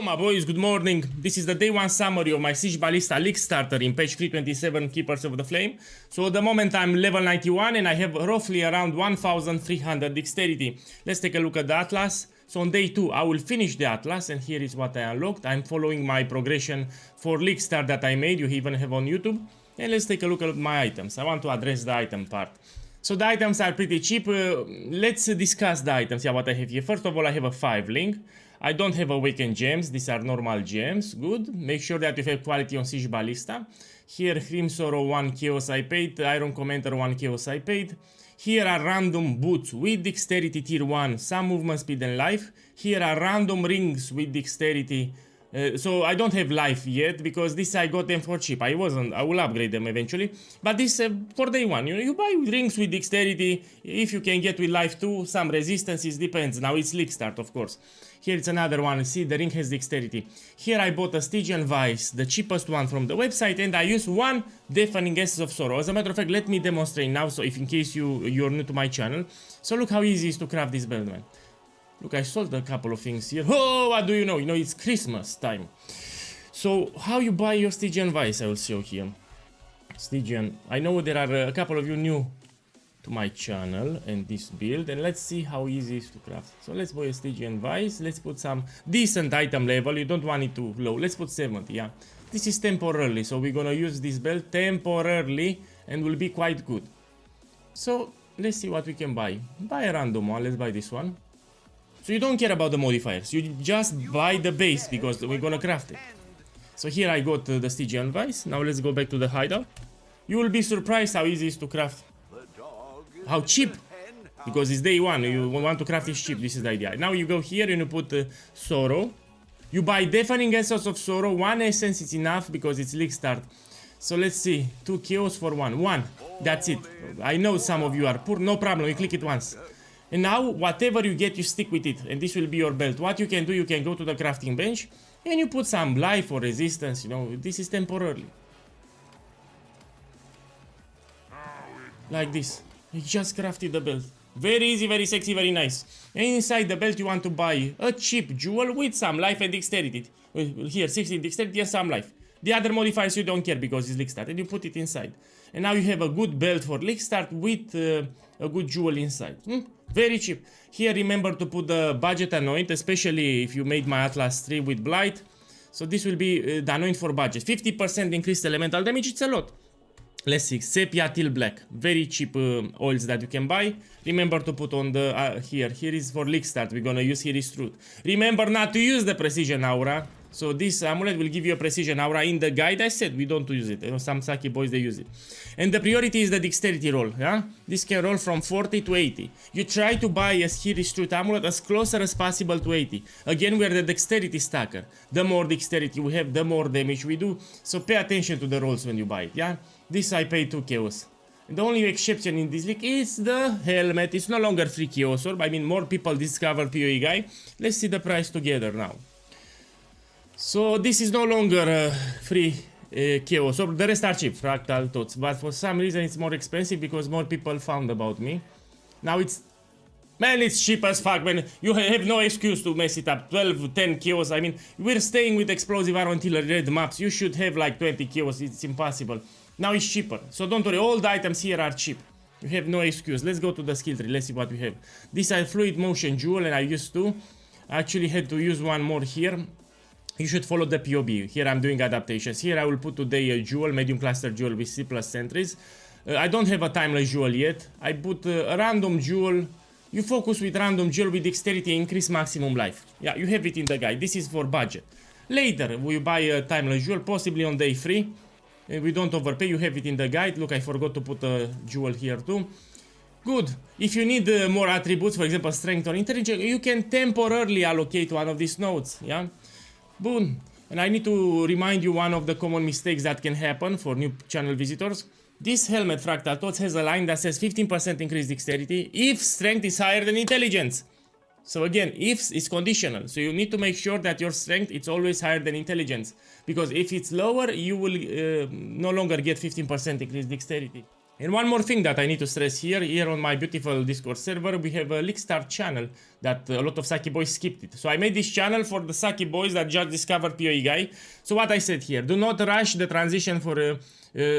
my boys, good morning. This is the day 1 summary of my Siege Ballista league starter in page 327 Keepers of the Flame. So at the moment I'm level 91 and I have roughly around 1300 dexterity. Let's take a look at the Atlas. So on day 2 I will finish the Atlas and here is what I unlocked. I'm following my progression for league start that I made, you even have on YouTube. And let's take a look at my items. I want to address the item part. So the items are pretty cheap. Let's discuss the items. Yeah, what I have here. First of all, I have a 5 link. I don't have awakened gems. These are normal gems. Good. Make sure that you have quality on Siege Ballista. Here, Grim Sorrow 1 Chaos I paid. Iron Commander 1 Chaos I paid. Here are random boots with dexterity tier 1, some movement speed and life. Here are random rings with dexterity. So I don't have life yet because this I got them for cheap. I will upgrade them eventually. But this for day 1, you buy rings with dexterity. If you can get with life too, some resistances, depends. Now it's league start, of course. Here it's another one. See, the ring has dexterity. Here I bought a Stygian Vice, the cheapest one from the website, and I use 1 Deafening Essence of Sorrow. As a matter of fact, let me demonstrate now, so if in case you're new to my channel. So look how easy it is to craft this belt, man. Look, I sold a couple of things here. Oh, what do you know? You know, it's Christmas time. So, how you buy your Stygian Vice, I will show here. Stygian. I know there are a couple of you new to my channel and this build. And let's see how easy it is to craft. So, let's buy a Stygian Vice. Let's put some decent item level. You don't want it too low. Let's put 70, yeah. This is temporarily. So, we're gonna use this belt temporarily and will be quite good. So, let's see what we can buy. Buy a random one. Let's buy this one. So you don't care about the modifiers, you just buy the base because we're gonna craft it. So here I got the Stygian Vice. Now let's go back to the hideout. You will be surprised how easy it is to craft. How cheap! Because it's day 1, you want to craft it cheap, this is the idea. Now you go here and you put Sorrow. You buy Deafening Essence of Sorrow, 1 essence is enough because it's league start. So let's see, 2 chaos for 1, that's it. I know some of you are poor, no problem, you click it once. And now, whatever you get, you stick with it. And this will be your belt. What you can do, you can go to the crafting bench and you put some life or resistance, you know, this is temporarily. Like this. You just crafted the belt. Very easy, very sexy, very nice. And inside the belt you want to buy a cheap jewel with some life and dexterity. Here, 16 dexterity and some life. The other modifiers you don't care because it's league start. And you put it inside. And now you have a good belt for league start with a good jewel inside. Very cheap. Here remember to put the budget anoint, especially if you made my Atlas 3 with Blight. So this will be the anoint for budget. 50% increased elemental damage, it's a lot. Let's see, sepia till black. Very cheap oils that you can buy. Remember to put on the, here is for league start, we're gonna use here is truth. Remember not to use the precision aura. So this amulet will give you a precision aura in the guide. I said we don't use it. You know, some Saki boys they use it. And the priority is the dexterity roll. Yeah, this can roll from 40 to 80. You try to buy a here is truth amulet as closer as possible to 80. Again, we are the dexterity stacker. The more dexterity we have, the more damage we do. So pay attention to the rolls when you buy it. Yeah, this I pay 2 chaos. The only exception in this league is the helmet. It's no longer free chaos orb. I mean, more people discover POEGuy. Let's see the price together now. So this is no longer free chaos orb. The rest are cheap, fractal tots, but for some reason it's more expensive because more people found about me. Now it's, man, it's cheap as fuck, man. You have no excuse to mess it up. 12, 10 chaos. I mean, we're staying with explosive arrow until red maps. You should have like 20 chaos. It's impossible. Now it's cheaper. So don't worry, all the items here are cheap. You have no excuse. Let's go to the skill tree. Let's see what we have. This is fluid motion jewel and I used to. I actually had to use one more here. You should follow the POB. Here I'm doing adaptations. Here I will put today a jewel, medium cluster jewel with C+ sentries. I don't have a timeless jewel yet. I put a random jewel. You focus with random jewel with dexterity, increase maximum life. Yeah, you have it in the guide. This is for budget. Later, we buy a timeless jewel, possibly on day 3. We don't overpay, you have it in the guide. Look, I forgot to put a jewel here too. Good. If you need more attributes, for example, strength or intelligence, you can temporarily allocate one of these nodes. Yeah. Boom. And I need to remind you one of the common mistakes that can happen for new channel visitors. This helmet Fractal Tots has a line that says 15% increased dexterity if strength is higher than intelligence. So again, if is conditional. So you need to make sure that your strength is always higher than intelligence. Because if it's lower, you will no longer get 15% increased dexterity. And one more thing that I need to stress here on my beautiful Discord server, we have a leak start channel that a lot of Saki boys skipped it. So I made this channel for the Saki boys that just discovered POEGuy. So what I said here, do not rush the transition for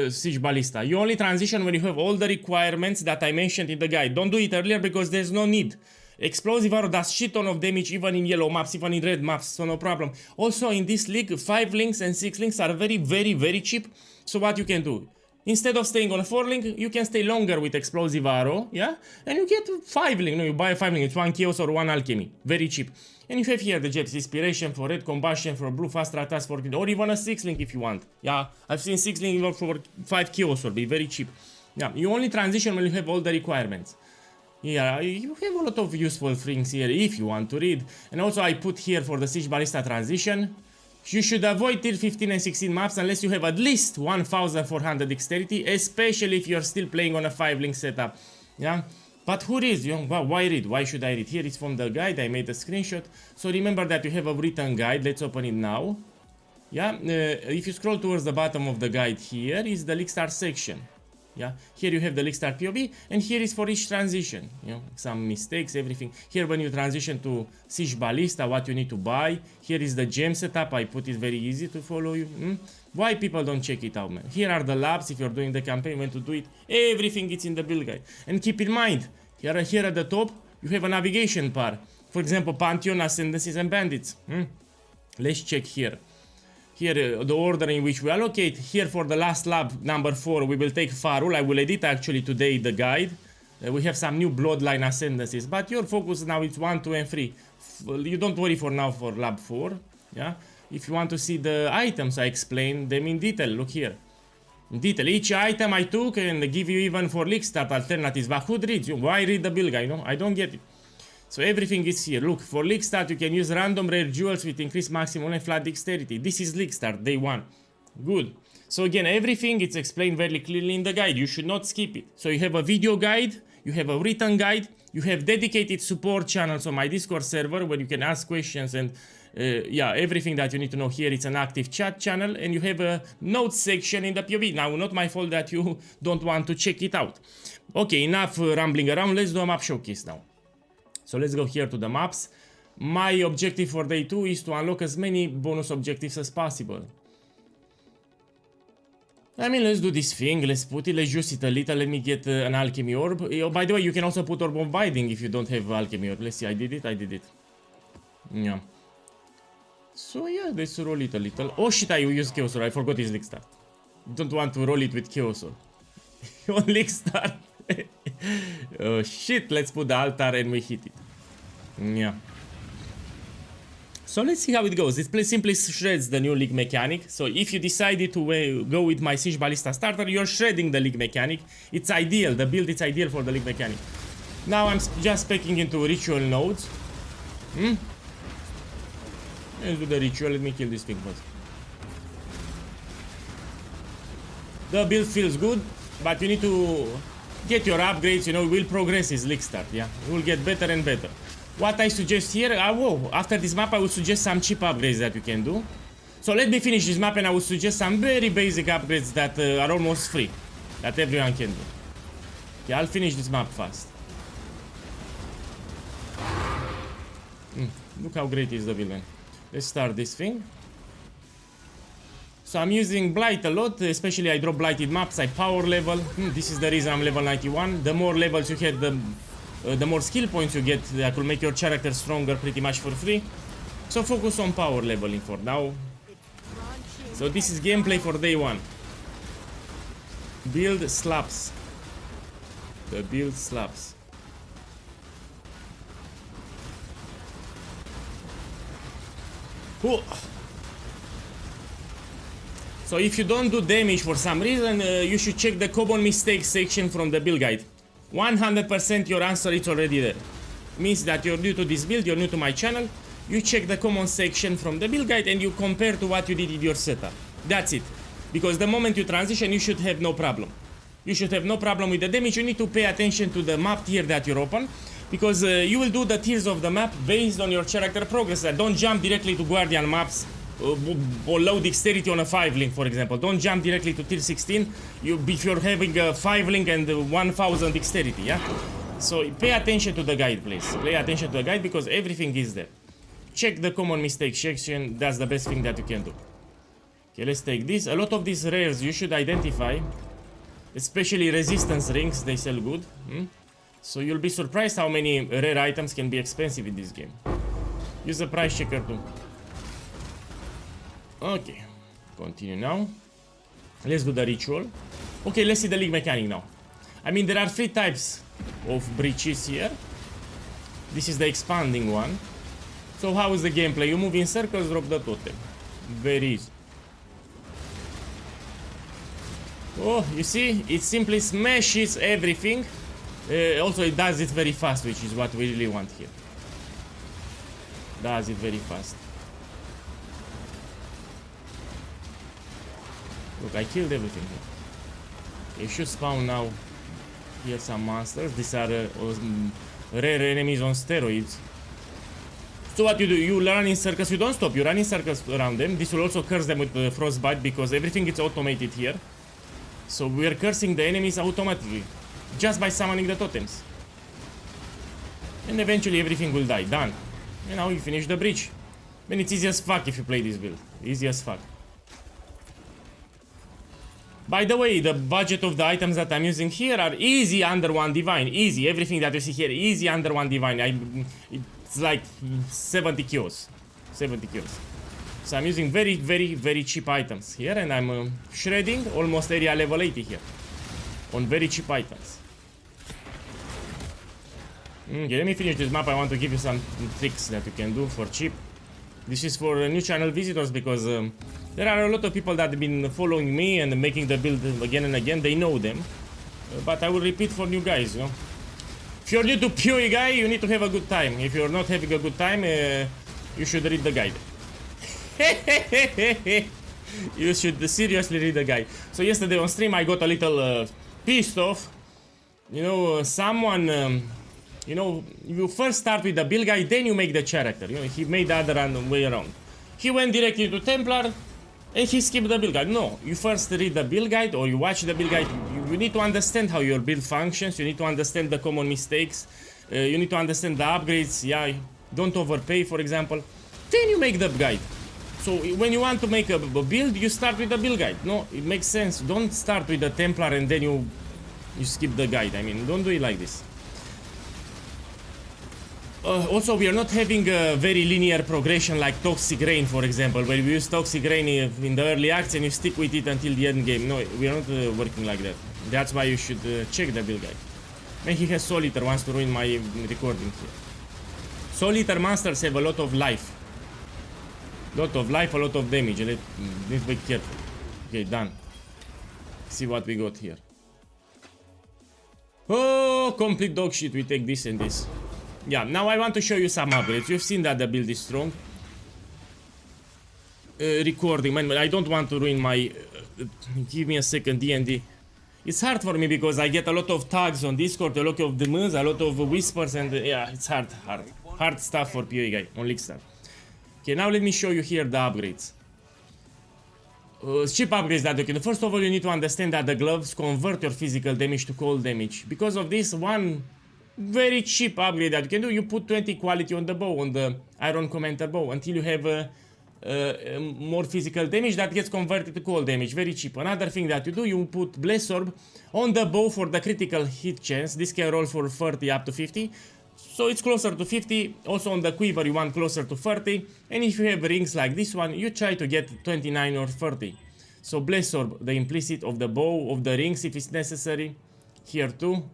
Siege Ballista. You only transition when you have all the requirements that I mentioned in the guide. Don't do it earlier because there's no need. Explosive arrow does shit ton of damage even in yellow maps, even in red maps, so no problem. Also in this league, 5 links and 6 links are very cheap. So what you can do? Instead of staying on a 4 link, you can stay longer with explosive arrow, yeah? And you get 5 link, no, you buy a 5 link, it's 1 chaos or 1 alchemy, very cheap. And you have here the jets, inspiration for red, combustion for blue, fast attacks for green, or even a 6 link if you want. Yeah, I've seen 6 link even for 5 chaos will be very cheap. Yeah, you only transition when you have all the requirements. Yeah, you have a lot of useful things here if you want to read. And also I put here for the Siege Ballista transition. You should avoid tier 15 and 16 maps unless you have at least 1400 dexterity, especially if you're still playing on a 5 link setup. Yeah, but who reads? You know, why read? Why should I read? Here it's from the guide, I made a screenshot. So remember that you have a written guide, let's open it now. Yeah, if you scroll towards the bottom of the guide, here is the leak start section. Yeah, here you have the leak start POV, and here is for each transition, you know, some mistakes, everything. Here when you transition to Siege Ballista, what you need to buy. Here is the gem setup, I put it very easy to follow you. Why people don't check it out, man? Here are the labs, if you're doing the campaign, when to do it. Everything is in the build guide. And keep in mind, here at the top, you have a navigation bar. For example, Pantheon, Ascendancies, and Bandits. Let's check here. Here, the order in which we allocate. Here for the last lab, number 4, we will take Farul. I will edit actually today the guide. We have some new bloodline ascendancies, but your focus now is 1, 2, and 3. You don't worry for now for lab 4. Yeah. If you want to see the items, I explain them in detail. Look here. In detail, each item I took and give you even for leak start alternatives. But who reads you? Why read the build guide? No, I don't get it. So everything is here. Look, for leak start you can use random rare jewels with increased maximum and flat dexterity. This is leak start, day 1. Good. So again, everything is explained very clearly in the guide. You should not skip it. So you have a video guide, you have a written guide, you have dedicated support channels on my Discord server where you can ask questions and yeah, everything that you need to know here. It's an active chat channel, and you have a notes section in the POV. Now, not my fault that you don't want to check it out. Okay, enough rambling around. Let's do a map showcase now. So let's go here to the maps. My objective for day 2 is to unlock as many bonus objectives as possible. I mean, let's do this thing. Let's put it, let's juice it a little. Let me get an alchemy orb. Oh, by the way, you can also put orb of binding if you don't have alchemy orb. Let's see, I did it. Yeah. So yeah, let's roll it a little. Oh shit, I used Chaos Sword. I forgot his leak start. Don't want to roll it with Chaos Sword. On leak start. Oh shit, let's put the altar and we hit it. Yeah. So let's see how it goes. It simply shreds the new league mechanic. So if you decided to go with my Siege Ballista starter, you're shredding the league mechanic. It's ideal, the build is ideal for the league mechanic. Now I'm just packing into ritual nodes. Let's do the ritual, let me kill this thing first. The build feels good, but you need to get your upgrades, you know, it will progress as league start, yeah? It will get better and better. What I suggest here, after this map I would suggest some cheap upgrades that you can do. So let me finish this map and I would suggest some very basic upgrades that are almost free, that everyone can do. Yeah, I'll finish this map fast. Look how great is the villain. Let's start this thing. So I'm using Blight a lot, especially I drop Blighted maps, I power level. This is the reason I'm level 91. The more levels you get, the more skill points you get. That will make your character stronger pretty much for free. So focus on power leveling for now. So this is gameplay for day 1. Build slaps. The build slaps. Cool. So if you don't do damage for some reason, you should check the common mistakes section from the build guide. 100% your answer is already there. Means that you're new to this build, you're new to my channel. You check the common section from the build guide and you compare to what you did in your setup. That's it. Because the moment you transition, you should have no problem. You should have no problem with the damage. You need to pay attention to the map tier that you're open. Because you will do the tiers of the map based on your character progress. Don't jump directly to Guardian maps or low dexterity on a 5 link, for example. Don't jump directly to tier 16 if you're having a 5 link and 1000 dexterity, yeah? So pay attention to the guide, please. Pay attention to the guide because everything is there. Check the common mistakes section, that's the best thing that you can do. Okay, let's take this. A lot of these rares you should identify, especially resistance rings, they sell good. So you'll be surprised how many rare items can be expensive in this game. Use a price checker too. Okay, continue now. Let's do the ritual. Okay, let's see the league mechanic now. I mean, there are 3 types of breaches here. This is the expanding one. So how is the gameplay? You move in circles, drop the totem. Very easy. Oh, you see? It simply smashes everything. Also, it does it very fast, which is what we really want here. Does it very fast. Look, I killed everything here. You should spawn now here some monsters. These are rare enemies on steroids. So what you do, you run in circles, you don't stop, you run in circles around them. This will also curse them with the frostbite because everything is automated here. So we are cursing the enemies automatically, just by summoning the totems. And eventually everything will die, done. And now you finish the breach. Man, it's easy as fuck if you play this build, easy as fuck. By the way, the budget of the items that I'm using here are easy under 1 divine. Easy, everything that you see here, easy under 1 divine. It's like 70 kills. 70 kills. So I'm using very cheap items here. And I'm shredding almost area level 80 here. On very cheap items. Okay, let me finish this map. I want to give you some tricks that you can do for cheap. This is for new channel visitors because there are a lot of people that have been following me and making the build again and again. They know them. But I will repeat for new guys, you know. If you're new to POEGuy, you need to have a good time. If you're not having a good time, you should read the guide. You should seriously read the guide. So yesterday on stream I got a little pissed off. You know, someone... you know, you first start with the build guide, then you make the character. You know, he made the other way around. He went directly to Templar and he skipped the build guide. No, you first read the build guide or you watch the build guide. You need to understand how your build functions. You need to understand the common mistakes. You need to understand the upgrades. Yeah, don't overpay, for example. Then you make the guide. So when you want to make a build, you start with the build guide. No, it makes sense. Don't start with the Templar and then you skip the guide. I mean, don't do it like this. Also, we are not having a very linear progression like Toxic Rain, for example, where we use Toxic Rain in the early acts and you stick with it until the end game. No, we are not working like that. That's why you should check the build guide. And he has Soul Eater, wants to ruin my recording here. Soul Eater monsters have a lot of life. Lot of life, a lot of damage. Need to be careful. Okay, done. See what we got here. Oh, complete dog shit. We take this and this. Yeah, now I want to show you some upgrades. You've seen that the build is strong. Recording, man, I don't want to ruin my... give me a second, D&D. It's hard for me because I get a lot of tags on Discord, a lot of demands, a lot of whispers, and yeah, it's hard stuff for POEGuy on League Star. Okay, now let me show you here the upgrades. Cheap upgrades that you can... First of all, you need to understand that the gloves convert your physical damage to cold damage. Because of this, one very cheap upgrade that you can do, you put 20 quality on the bow, on the Iron Commenter bow, until you have more physical damage that gets converted to cold damage. Very cheap. Another thing that you do, you put Bless Orb on the bow for the critical hit chance. This can roll for 30 up to 50. So it's closer to 50. Also on the quiver you want closer to 30. And if you have rings like this one, you try to get 29 or 30. So Bless Orb, the implicit of the bow, of the rings if it's necessary. Here too.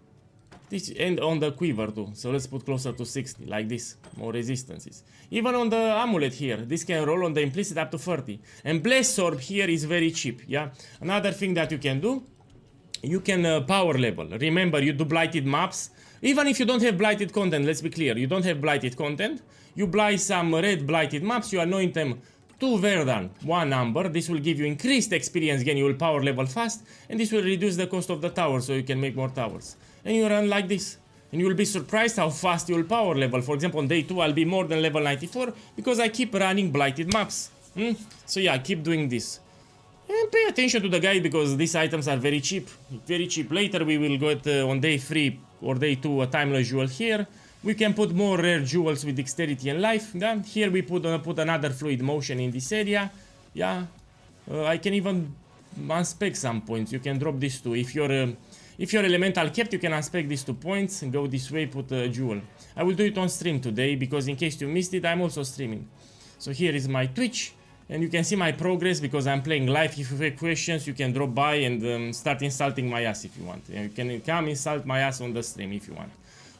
This, and on the quiver too. So let's put closer to 60, like this. More resistances. Even on the amulet here, this can roll on the implicit up to 30. And Bless Orb here is very cheap, yeah? Another thing that you can do, you can power level. Remember, you do blighted maps. Even if you don't have blighted content, let's be clear, you don't have blighted content. You buy some red blighted maps, you anoint them 2 Verdan, 1 Amber. This will give you increased experience gain, you will power level fast. And this will reduce the cost of the tower, so you can make more towers. And you run like this. And you will be surprised how fast you will power level. For example, on day 2 I'll be more than level 94 because I keep running blighted maps. So yeah, keep doing this. And pay attention to the guide because these items are very cheap. Very cheap. Later we will get on day 3 or day 2 a timeless jewel here. We can put more rare jewels with dexterity and life. Yeah? Here we put another fluid motion in this area. Yeah. I can even unspec some points. You can drop these two. If your elemental kept, you can unspec these 2 points and go this way, put a jewel. I will do it on stream today because in case you missed it, I'm also streaming. So here is my Twitch. And you can see my progress because I'm playing live. If you have questions, you can drop by and start insulting my ass if you want. You can come insult my ass on the stream if you want.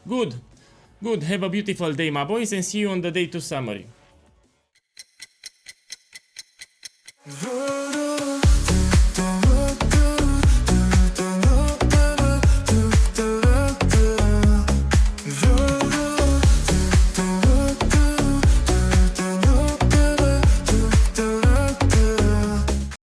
Good. Good. Have a beautiful day, my boys, and see you on the day 2 summary.